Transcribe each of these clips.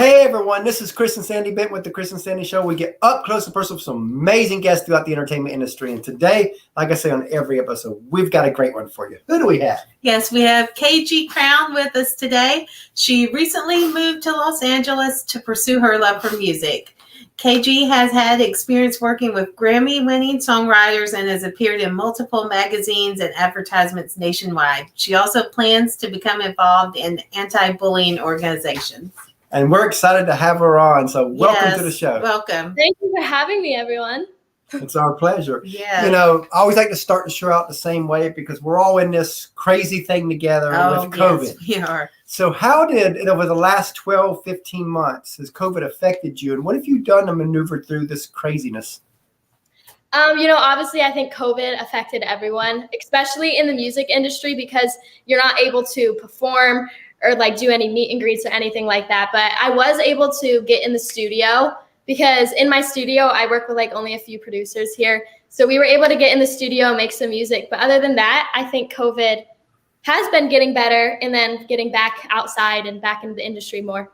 Hey everyone, this is Chris and Sandy Bent with the Chris and Sandy Show. We get up close and personal with some amazing guests throughout the entertainment industry. And today, like I say on every episode, we've got a great one for you. Who do we have? Yes, we have KG Crown with us today. She recently moved to Los Angeles to pursue her love for music. KG has had experience working with Grammy-winning songwriters and has appeared in multiple magazines and advertisements nationwide. She also plans to become involved in anti-bullying organizations. And we're excited to have her on. So welcome to the show. Welcome. Thank you for having me, everyone. It's our pleasure. Yeah. You know, I always like to start the show out the same way because we're all in this crazy thing together with COVID. Yes, we are. So how did, over the last 12, 15 months, has COVID affected you? And what have you done to maneuver through this craziness? Obviously, I think COVID affected everyone, especially in the music industry, because you're not able to perform or do any meet and greets or anything like that. But I was able to get in the studio because in my studio, I work with only a few producers here. So we were able to get in the studio and make some music. But other than that, I think COVID has been getting better and then getting back outside and back into the industry more.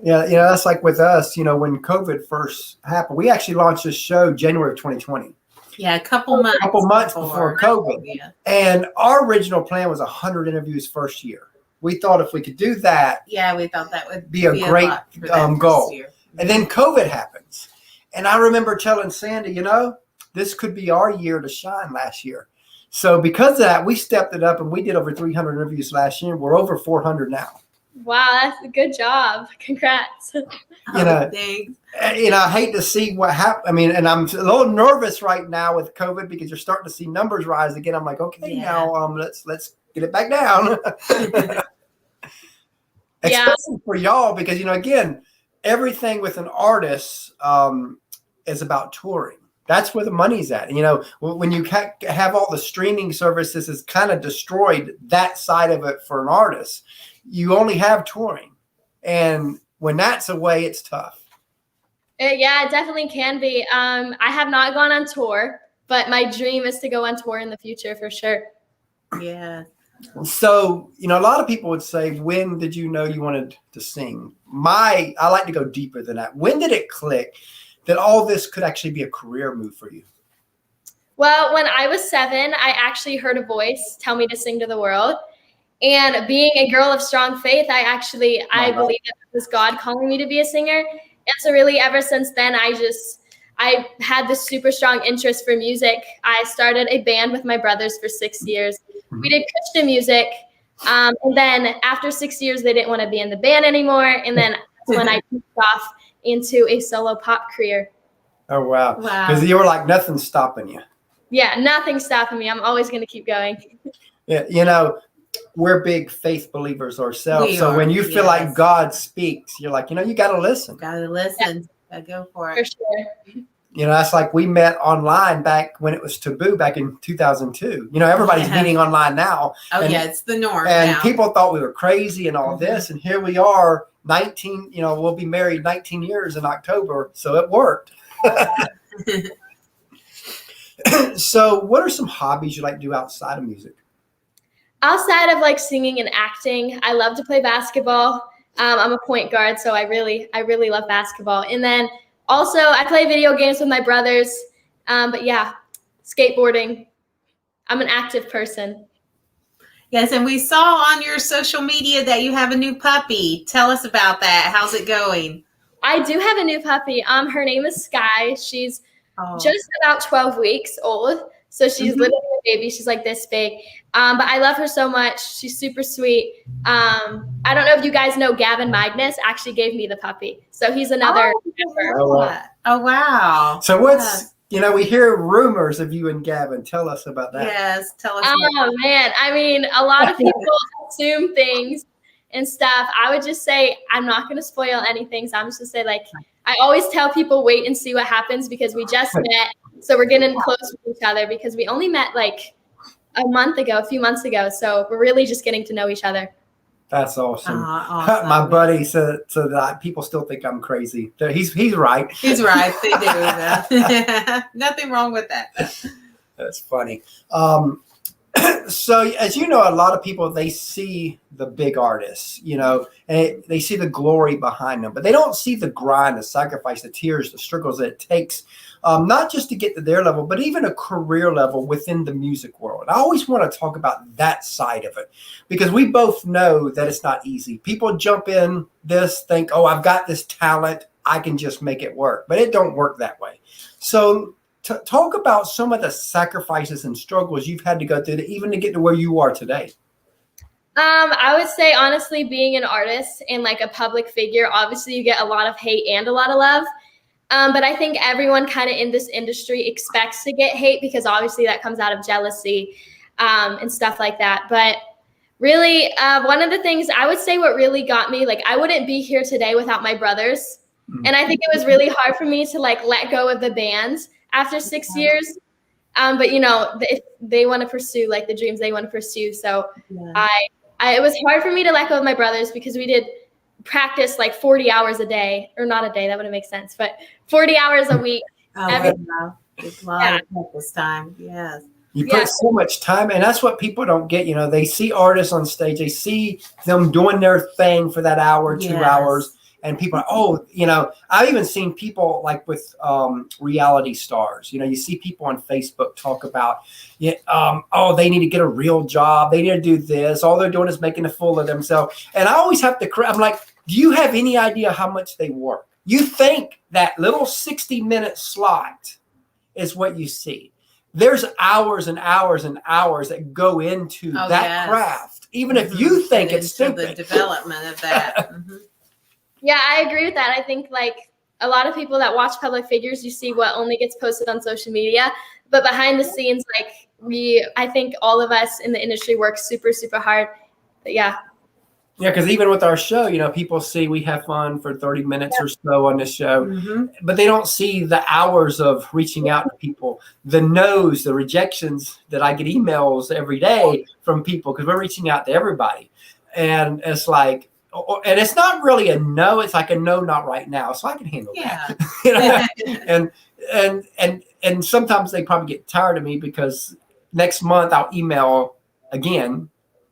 Yeah, that's like with us, when COVID first happened, we actually launched this show January of 2020. Yeah, a couple months before COVID. Yeah. And our original plan was 100 interviews first year. We thought if we could do that, we thought that would be a great goal. And then COVID happens. And I remember telling Sandy, this could be our year to shine last year. So because of that, we stepped it up and we did over 300 interviews last year. We're over 400 now. Wow, that's a good job. Congrats. Thanks. I hate to see what happened. And I'm a little nervous right now with COVID because you're starting to see numbers rise again. I'm like, okay, now let's get it back down. Especially for y'all, because again, everything with an artist is about touring. That's where the money's at. When you have all the streaming services, it's kind of destroyed that side of it for an artist. You only have touring, and when that's away, it's tough. Yeah, it definitely can be. I have not gone on tour, but my dream is to go on tour in the future for sure. Yeah. So, a lot of people would say, when did you know you wanted to sing? I like to go deeper than that. When did it click that all this could actually be a career move for you? Well, when I was 7, I actually heard a voice tell me to sing to the world. And being a girl of strong faith, I believe that it was God calling me to be a singer. And so really ever since then, I had this super strong interest for music. I started a band with my brothers for 6 years. We did Christian music. And then after 6 years, they didn't want to be in the band anymore. And then that's when I moved off into a solo pop career. Oh, wow. Because you were like, nothing's stopping you. Yeah, nothing's stopping me. I'm always going to keep going. Yeah, we're big faith believers ourselves. When you feel like God speaks, you're like, you got to listen. Got to listen. Got to go for it. For sure. That's like we met online back when it was taboo back in 2002. Everybody's meeting online now. Oh, it's the norm and now. People thought we were crazy and all this. And here we are, 19, we'll be married 19 years in October. So it worked. So what are some hobbies you like to do outside of music? Outside of singing and acting, I love to play basketball. I'm a point guard, so I really love basketball. And then also I play video games with my brothers. But yeah, skateboarding. I'm an active person. Yes, and we saw on your social media that you have a new puppy. Tell us about that. How's it going? I do have a new puppy. Her name is Sky. She's just about 12 weeks old. So she's literally a baby. She's like this big. But I love her so much. She's super sweet. I don't know if you guys know Gavin Magnus actually gave me the puppy. So he's another member. Oh, wow. So what's, we hear rumors of you and Gavin. Tell us about that. Yes, tell us. Oh, man. A lot of people assume things and stuff. I would just say I'm not going to spoil anything. So I'm just going to say, I always tell people wait and see what happens because we just met. So we're getting close with each other because we only met a few months ago. So we're really just getting to know each other. That's awesome. Awesome. My buddy said so that people still think I'm crazy. He's right. He's right. They do. Nothing wrong with that. That's funny. So as you know, a lot of people, they see the big artists, and they see the glory behind them, but they don't see the grind, the sacrifice, the tears, the struggles that it takes, not just to get to their level, but even a career level within the music world. I always want to talk about that side of it, because we both know that it's not easy. People jump in this, think, oh, I've got this talent, I can just make it work, but it don't work that way. So talk about some of the sacrifices and struggles you've had to go through even to get to where you are today. I would say, honestly, being an artist and like a public figure, obviously you get a lot of hate and a lot of love. But I think everyone kind of in this industry expects to get hate, because obviously that comes out of jealousy and stuff like that. But really, one of the things I would say what really got me, like, I wouldn't be here today without my brothers. And I think it was really hard for me to like let go of the band after 6 years. But if they want to pursue like the dreams they want to pursue. So it was hard for me to let go of my brothers, because we did practice like 40 hours a day, or not a day, that wouldn't make sense, but 40 hours a week. It's a lot of practice time. Yes. You put so much time, and that's what people don't get. They see artists on stage, they see them doing their thing for that hour, 2 hours. And people are, I've even seen people like with reality stars. You see people on Facebook talk about, they need to get a real job. They need to do this. All they're doing is making a fool of themselves. And I always have to, I'm like, do you have any idea how much they work? You think that little 60-minute slot is what you see. There's hours and hours and hours that go into that craft, even if you think it's stupid. The development of that. Yeah, I agree with that. I think like a lot of people that watch public figures, you see what only gets posted on social media, but behind the scenes, like I think all of us in the industry work super, super hard. But yeah. Yeah, because even with our show, people see we have fun for 30 minutes or so on this show, but they don't see the hours of reaching out to people, the no's, the rejections that I get emails every day from people, because we're reaching out to everybody. And it's like, and it's not really a no, it's like a no, not right now. So I can handle that. And sometimes they probably get tired of me, because next month I'll email again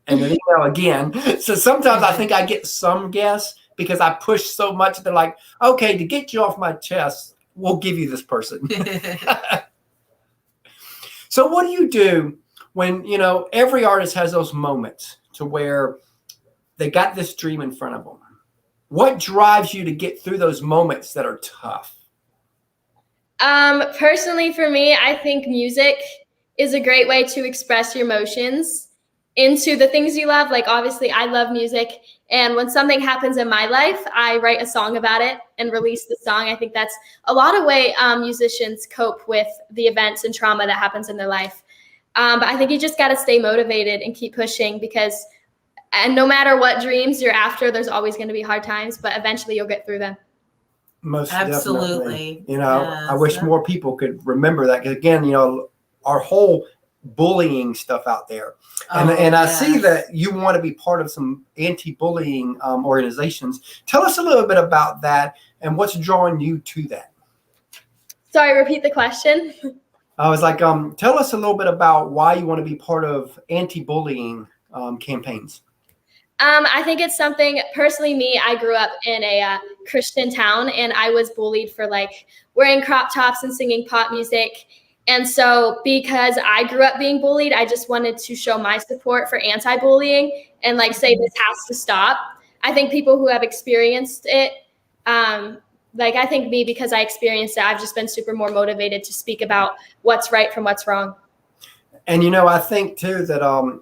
and then email again. So sometimes I think I get some guests because I push so much. They're like, okay, to get you off my chest, we'll give you this person. So what do you do when, every artist has those moments to where they got this dream in front of them? What drives you to get through those moments that are tough? Personally, for me, I think music is a great way to express your emotions into the things you love. Like, obviously, I love music. And when something happens in my life, I write a song about it and release the song. I think that's a lot of way musicians cope with the events and trauma that happens in their life. But I think you just got to stay motivated and keep pushing, because no matter what dreams you're after, there's always going to be hard times, but eventually you'll get through them. Most Absolutely. Definitely. I wish more people could remember that. Because again, our whole bullying stuff out there. And I see that you want to be part of some anti-bullying organizations. Tell us a little bit about that and what's drawing you to that. Sorry, repeat the question. I was like, tell us a little bit about why you want to be part of anti-bullying campaigns. I think it's something, personally, I grew up in a Christian town, and I was bullied for like wearing crop tops and singing pop music. And so because I grew up being bullied, I just wanted to show my support for anti-bullying and like say this has to stop. I think people who have experienced it, I think because I experienced it, I've just been super more motivated to speak about what's right from what's wrong. And, I think too that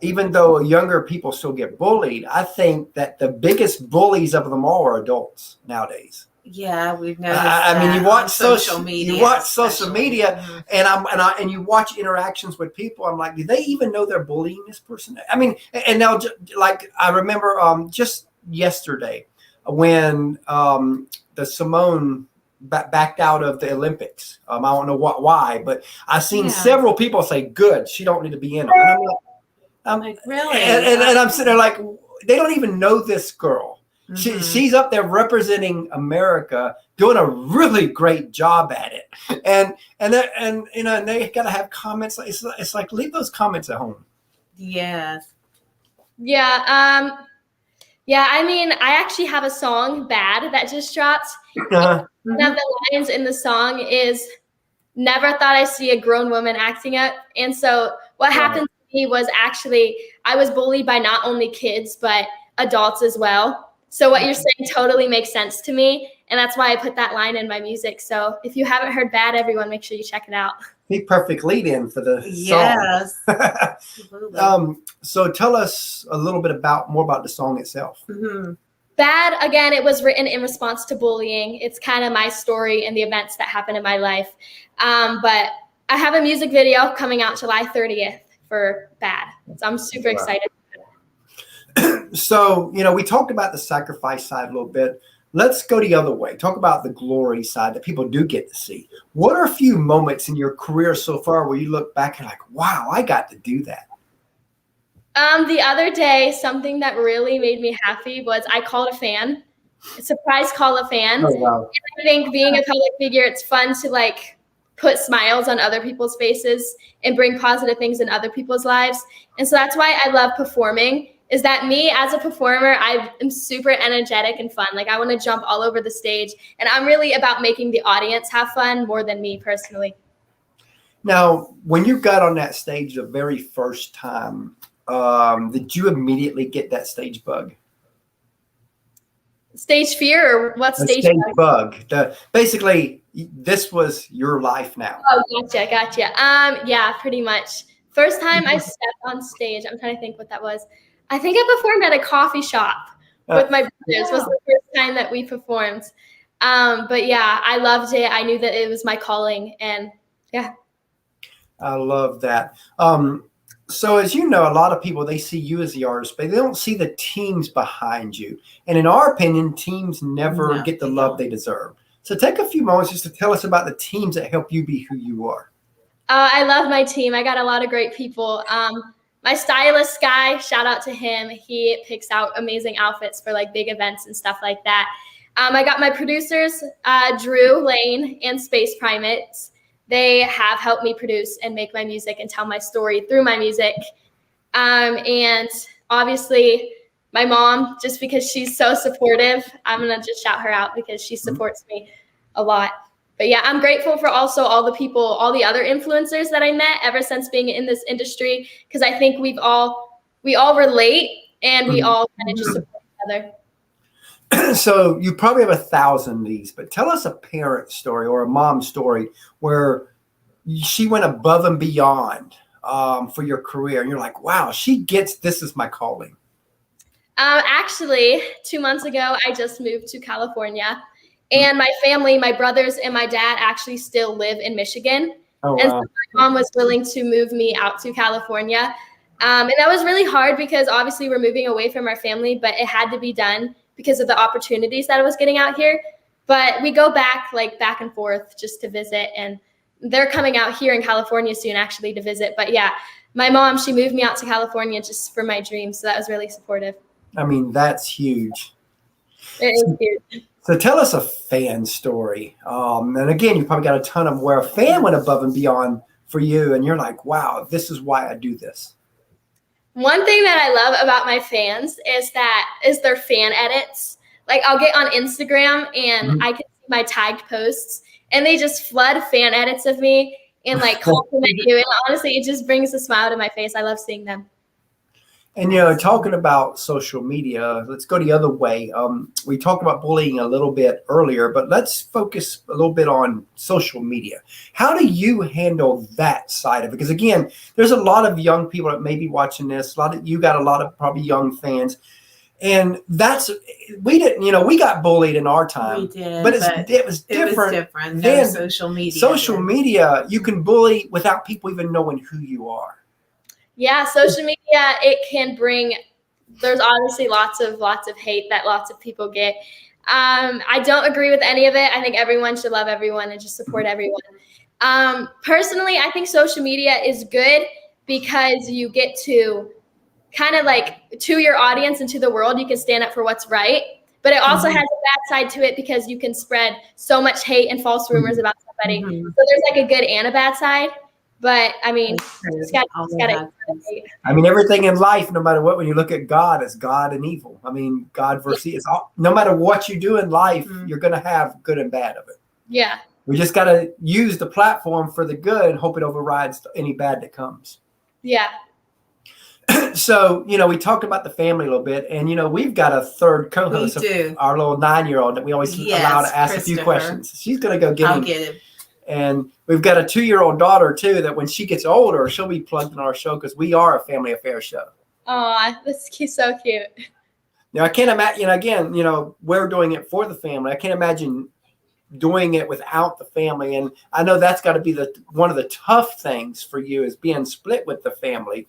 even though younger people still get bullied, I think that the biggest bullies of them all are adults nowadays. Yeah, we've noticed. I mean, you watch social media. You watch social media, mm-hmm. and you watch interactions with people. I'm like, do they even know they're bullying this person? I mean, and now, like, I remember just yesterday when the Simone backed out of the Olympics. I don't know why, but I've seen several people say, "Good, she don't need to be in them." And I'm like, really? And I'm sitting there like, they don't even know this girl. She's up there representing America, doing a really great job at it. And you know, and they got to have comments. It's like, leave those comments at home. Yes. Yeah. Yeah. I mean, I actually have a song, "Bad," that just dropped. One of the lines in the song is, "Never thought I'd see a grown woman acting up." And so what happened to me was actually I was bullied by not only kids, but adults as well. So what you're saying totally makes sense to me. And that's why I put that line in my music. So if you haven't heard "Bad," everyone, make sure you check it out. The perfect lead in for the Yes. song. So tell us a little bit more about the song itself. "Bad," again, it was written in response to bullying. It's kind of my story and the events that happened in my life. But I have a music video coming out July 30th for "Bad." So I'm super excited. So, you know, we talked about the sacrifice side a little bit. Let's go the other way. Talk about the glory side that people do get to see. What are a few moments in your career so far where you look back and like, wow, I got to do that? The other day, something that really made me happy was I called a fan, a surprise call a fan. Oh, wow. And I think being a public figure, it's fun to like put smiles on other people's faces and bring positive things in other people's lives. And so that's why I love performing, is that me as a performer, I am super energetic and fun. Like I want to jump all over the stage, and I'm really about making the audience have fun more than me personally. Now, when you got on that stage the very first time, did you immediately get that stage bug? Stage fear, or what stage bug? Basically, this was your life now. Oh, gotcha. Yeah, pretty much. First time I stepped on stage, I'm trying to think what that was. I think I performed at a coffee shop with my brothers. Was the first time that we performed. But yeah, I loved it. I knew that it was my calling, and yeah. I love that. So as you know, a lot of people, they see you as the artist, but they don't see the teams behind you. And in our opinion, teams never get the love they deserve. So take a few moments just to tell us about the teams that help you be who you are. I love my team. I got a lot of great people. My stylist guy, shout out to him. He picks out amazing outfits for like big events and stuff like that. I got my producers, Drew, Lane, and Space Primates. They have helped me produce and make my music and tell my story through my music. And obviously my mom, just because she's so supportive, I'm going to just shout her out because she supports me a lot. But yeah, I'm grateful for also all the people, all the other influencers that I met ever since being in this industry, because I think we all relate and we all kind of just support each other. So you probably have 1,000 of these, but tell us a parent story or a mom story where she went above and beyond for your career, and you're like, wow, she gets this is my calling. Actually, 2 months ago, I just moved to California. And my family, my brothers and my dad actually still live in Michigan. Oh, wow. And so my mom was willing to move me out to California. And that was really hard because obviously we're moving away from our family, but it had to be done because of the opportunities that I was getting out here. But we go back and forth just to visit. And they're coming out here in California soon actually to visit. But yeah, my mom, she moved me out to California just for my dreams. So that was really supportive. I mean, that's huge. It is huge. So tell us a fan story. And again, you probably got a ton of where a fan went above and beyond for you. And you're like, wow, this is why I do this. One thing that I love about my fans is their fan edits. Like I'll get on Instagram and I can see my tagged posts and they just flood fan edits of me and like compliment you. And honestly, it just brings a smile to my face. I love seeing them. And, you know, talking about social media, let's go the other way. We talked about bullying a little bit earlier, but let's focus a little bit on social media. How do you handle that side of it? Because, again, there's a lot of young people that may be watching this. You got a lot of probably young fans. And we got bullied in our time. We did, but it was different. Than social media. Social media, you can bully without people even knowing who you are. Yeah, social media, it can bring, there's obviously lots of hate that lots of people get. I don't agree with any of it. I think everyone should love everyone and just support everyone. Personally, I think social media is good because you get to kind of like to your audience and to the world, you can stand up for what's right. but it also has a bad side to it because you can spread so much hate and false rumors about somebody. So there's like a good and a bad side. But I mean, just gotta I mean, everything in life, no matter what, when you look at God, it's God and evil. I mean, God versus it's all, no matter what you do in life, you're going to have good and bad of it. Yeah. We just got to use the platform for the good and hope it overrides any bad that comes. Yeah. So, you know, we talked about the family a little bit, and, you know, we've got a third co-host, our little 9-year-old that we always allow to ask a few questions. She's going to go get him. I'll get him. And we've got a 2-year-old daughter, too, that when she gets older, she'll be plugged in our show because we are a family affairs show. Oh, that's so cute. Now, I can't imagine, again, you know, we're doing it for the family. I can't imagine doing it without the family. And I know that's got to be one of the tough things for you is being split with the family.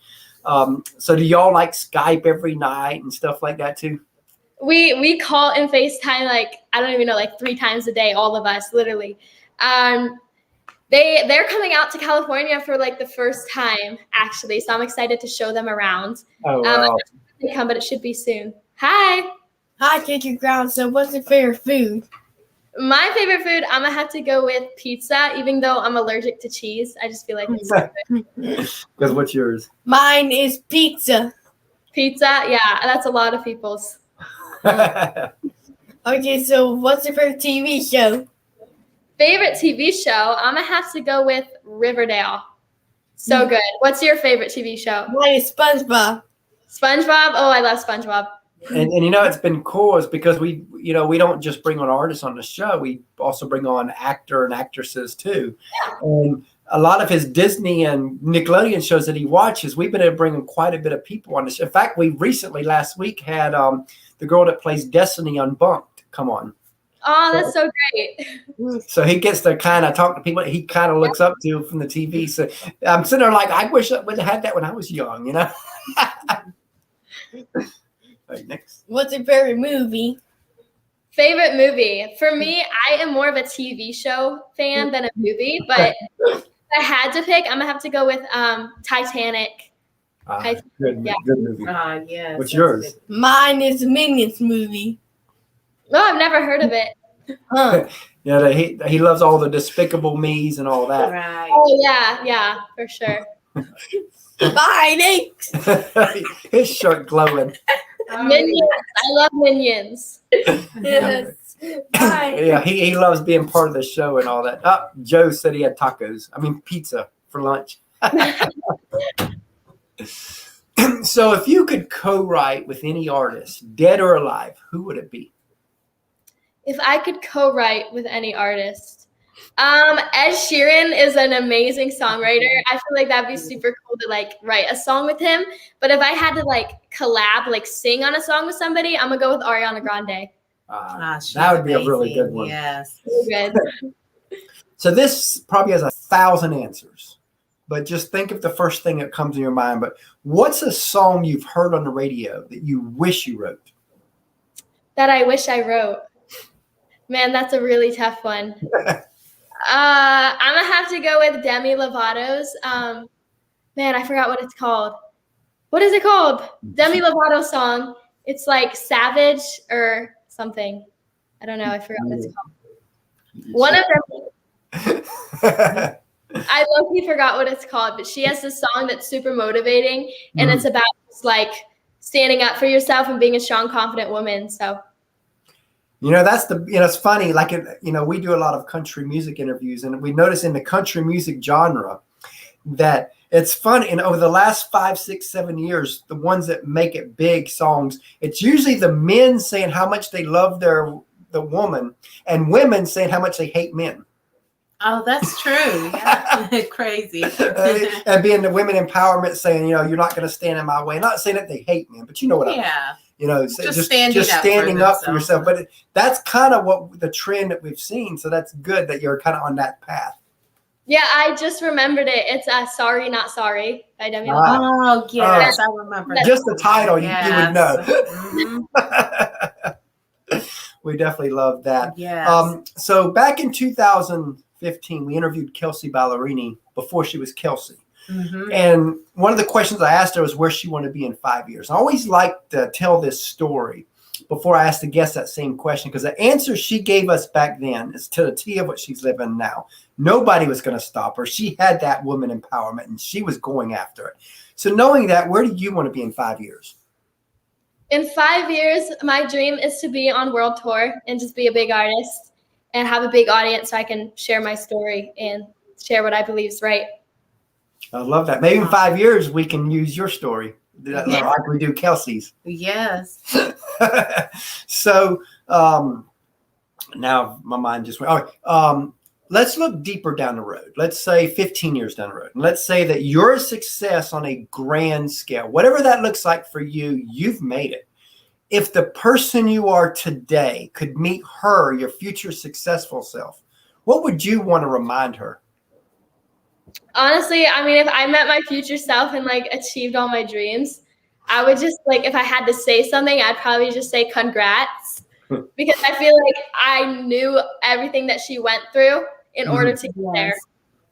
So do y'all like Skype every night and stuff like that, too? We call and FaceTime, like, I don't even know, like 3 times a day, all of us, literally. They're coming out to California for like the first time, actually. So I'm excited to show them around. Oh, wow. They come, but it should be soon. Hi. Hi, KG Ground. So what's your favorite food? My favorite food, I'm going to have to go with pizza, even though I'm allergic to cheese. I just feel like it's so good. Because what's yours? Mine is pizza. Pizza? Yeah, that's a lot of people's. Okay, so what's your favorite TV show? Favorite TV show, I'm going to have to go with Riverdale. So good. What's your favorite TV show? Mine is SpongeBob. SpongeBob? Oh, I love SpongeBob. And you know, it's been cool is because we don't just bring on artists on the show. We also bring on actor and actresses too. And a lot of his Disney and Nickelodeon shows that he watches, we've been able to bring in quite a bit of people on the show. In fact, we recently, last week, had the girl that plays Destiny on Bunked come on. Oh, that's so great. So he gets to kind of talk to people that he kind of looks up to from the TV. So I'm sitting there like, I wish I would have had that when I was young, you know? Right, next. What's your favorite movie? Favorite movie? For me, I am more of a TV show fan than a movie, but if I had to pick, I'm going to have to go with Titanic. Good movie. Yes. What's yours? Mine is the Minions movie. No, I've never heard of it. Huh. Yeah, he loves all the Despicable Me's and all that. Right. Oh, yeah, for sure. Bye, thanks. His shirt glowing. Minions. I love Minions. Yes. Bye. Yeah, he loves being part of the show and all that. Oh, Joe said he had pizza for lunch. So if you could co-write with any artist, dead or alive, who would it be? If I could co-write with any artist, Ed Sheeran is an amazing songwriter. I feel like that'd be super cool to like write a song with him. But if I had to like collab, like sing on a song with somebody, I'm gonna go with Ariana Grande. That would be a really good one. Yes. So good. So this probably has 1,000 answers, but just think of the first thing that comes to your mind. But what's a song you've heard on the radio that you wish you wrote? That I wish I wrote. Man, that's a really tough one. I'm gonna have to go with Demi Lovato's. Man, I forgot what it's called. What is it called? Demi Lovato song. It's like Savage or something. I don't know. I forgot what it's called. One of them. I low-key forgot what it's called, but she has this song that's super motivating, and it's about just like standing up for yourself and being a strong, confident woman. So. You know, it's funny, like, we do a lot of country music interviews, and we notice in the country music genre that it's funny. And over the last 5, 6, 7 years, the ones that make it big songs, it's usually the men saying how much they love the woman and women saying how much they hate men. Oh, that's true. Yeah. Crazy. And being the women empowerment saying, you're not going to stand in my way. Not saying that they hate men, but you know what I mean. Just standing up for yourself. But that's kind of what the trend that we've seen. So that's good that you're kind of on that path. Yeah, I just remembered it. It's Sorry Not Sorry by Demi Lovato. Oh, yes, I remember. Just the title, you would know. We definitely love that. Yes. So back in 2015, we interviewed Kelsey Ballerini before she was Kelsey. Mm-hmm. And one of the questions I asked her was where she wanted to be in 5 years. I always like to tell this story before I asked the guest that same question, because the answer she gave us back then is to the T of what she's living now. Nobody was going to stop her. She had that woman empowerment, and she was going after it. So knowing that, where do you want to be in 5 years? In 5 years, my dream is to be on world tour and just be a big artist and have a big audience so I can share my story and share what I believe is right. I love that. Maybe in 5 years, we can use your story like we do Kelsey's. Yes. So now my mind just went, all right, let's look deeper down the road. Let's say 15 years down the road. And let's say that your success on a grand scale, whatever that looks like for you, you've made it. If the person you are today could meet her, your future successful self, what would you want to remind her? Honestly, I mean, if I met my future self and like achieved all my dreams, I would just like, if I had to say something, I'd probably just say congrats, because I feel like I knew everything that she went through in order to get there.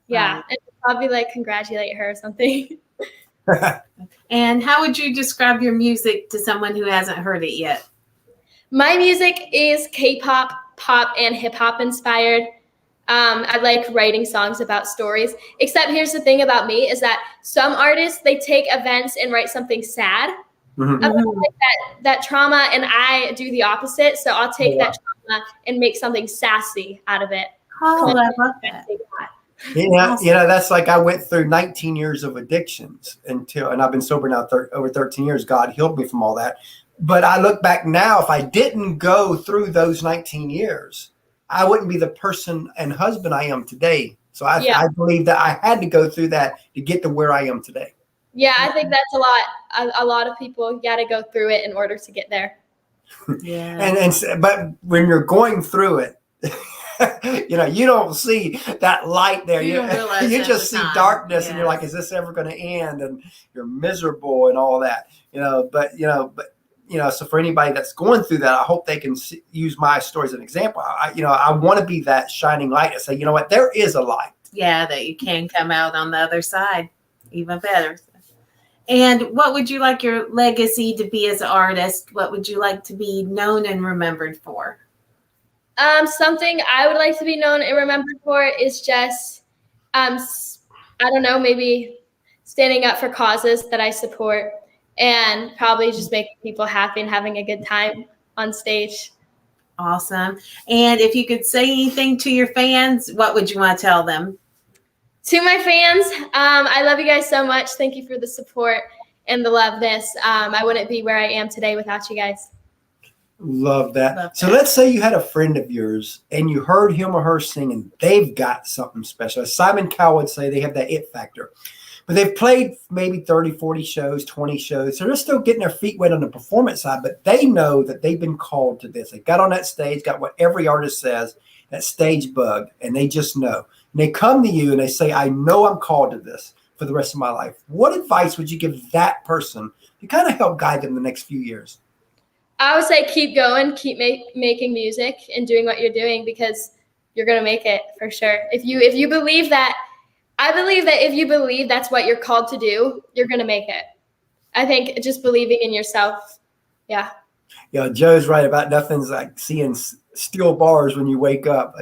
Yeah. Right. And probably like congratulate her or something. And how would you describe your music to someone who hasn't heard it yet? My music is K-pop, pop, and hip-hop inspired. I like writing songs about stories, except here's the thing about me is that some artists, they take events and write something sad about like that trauma, and I do the opposite. So I'll take that trauma and make something sassy out of it. Oh, I love that. Yeah, that's like I went through 19 years of addictions and I've been sober now over 13 years. God healed me from all that. But I look back now, if I didn't go through those 19 years, I wouldn't be the person and husband I am today. So I believe that I had to go through that to get to where I am today. Yeah, I think that's a lot. A lot of people got to go through it in order to get there. Yeah. But when you're going through it, you don't see that light there. You don't realize you just see darkness, and you're Yeah. like, "Is this ever going to end?" And you're miserable and all that. So for anybody that's going through that, I hope they can use my story as an example. I want to be that shining light and say, you know what, there is a light. Yeah, that you can come out on the other side, even better. And what would you like your legacy to be as an artist? What would you like to be known and remembered for? Something I would like to be known and remembered for is just, I don't know, maybe standing up for causes that I support and probably just making people happy and having a good time on stage. Awesome. And if you could say anything to your fans, what would you want to tell them? To my fans, I love you guys so much. Thank you for the support and the loveness. I wouldn't be where I am today without you guys. Love that. So let's say you had a friend of yours and you heard him or her sing and they've got something special. As Simon Cowell would say, they have that it factor. But they've played maybe 30, 40 shows, 20 shows. So they're still getting their feet wet on the performance side, but they know that they've been called to this. They got on that stage, got what every artist says, that stage bug, and they just know. And they come to you and they say, I know I'm called to this for the rest of my life. What advice would you give that person to kind of help guide them the next few years? I would say keep going, keep making music and doing what you're doing, because you're going to make it for sure. If you believe that, I believe that if you believe that's what you're called to do, you're going to make it. I think just believing in yourself. Yeah. Joe's right about nothing's like seeing steel bars when you wake up.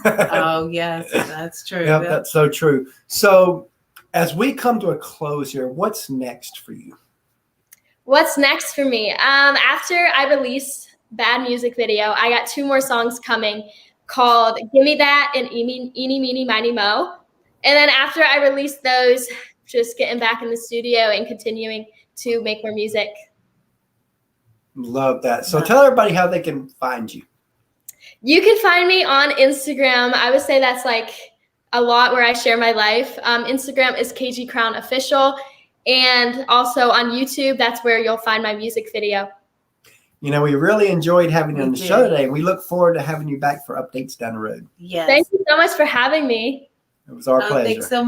Oh, yes, that's true. Yep, that's so true. So as we come to a close here, what's next for you? What's next for me? After I release Bad music video, I got 2 more songs coming called Gimme That and Eenie Meenie, Miny Mo. And then after I release those, just getting back in the studio and continuing to make more music. Love that. So tell everybody how they can find you. You can find me on Instagram. I would say that's like a lot where I share my life. Instagram is KG Crown Official. And also on YouTube, that's where you'll find my music video. We really enjoyed having you on the show today. We look forward to having you back for updates down the road. Yes. Thank you so much for having me. It was our pleasure. Thanks so much.